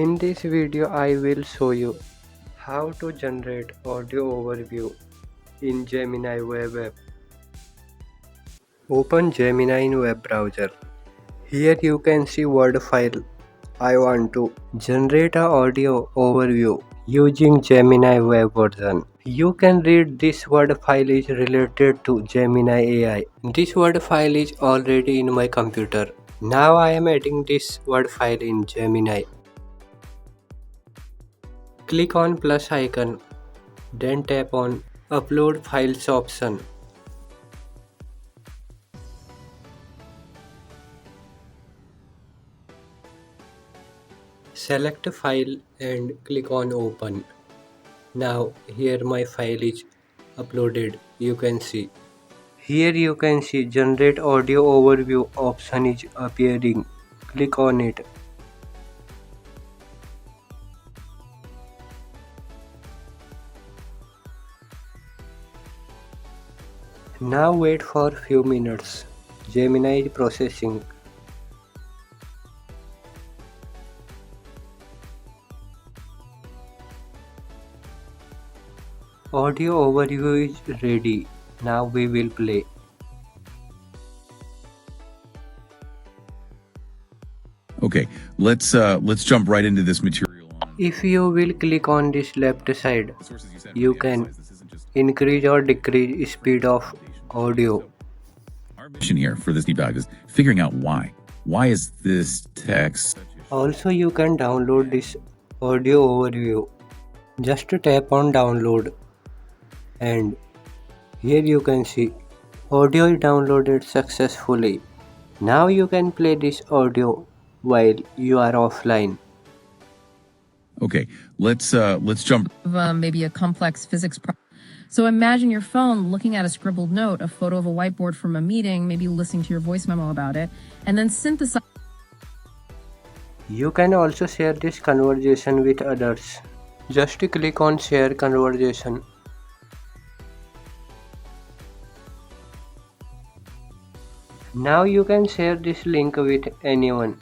In this video I will show you how to generate audio overview in Gemini Web app. Open Gemini in web browser. Here you can see word file. I want to generate a audio overview using Gemini Web version. You can read this word file is related to Gemini AI. This word file is already in my computer. Now I am adding this word file in Gemini. Click on plus icon, then tap on Upload Files option. Select file and click on Open. Now here my file is uploaded. You can see. Here you can see Generate Audio Overview option is appearing. Click on it. Now wait for few minutes. Gemini is processing. Audio overview is ready. Now we will play. Okay, let's jump right into this material. If you will click on this left side, you can increase or decrease speed of audio. Our mission here for this deep dive is figuring out why. Why is this text? Also, you can download this audio overview. Just tap on download and here you can see audio is downloaded successfully. Now you can play this audio while you are offline. Okay, let's jump. Maybe a complex physics problem. So imagine your phone looking at a scribbled note, a photo of a whiteboard from a meeting, maybe listening to your voice memo about it, and then synthesize. You can also share this conversation with others. Just click on share conversation. Now you can share this link with anyone.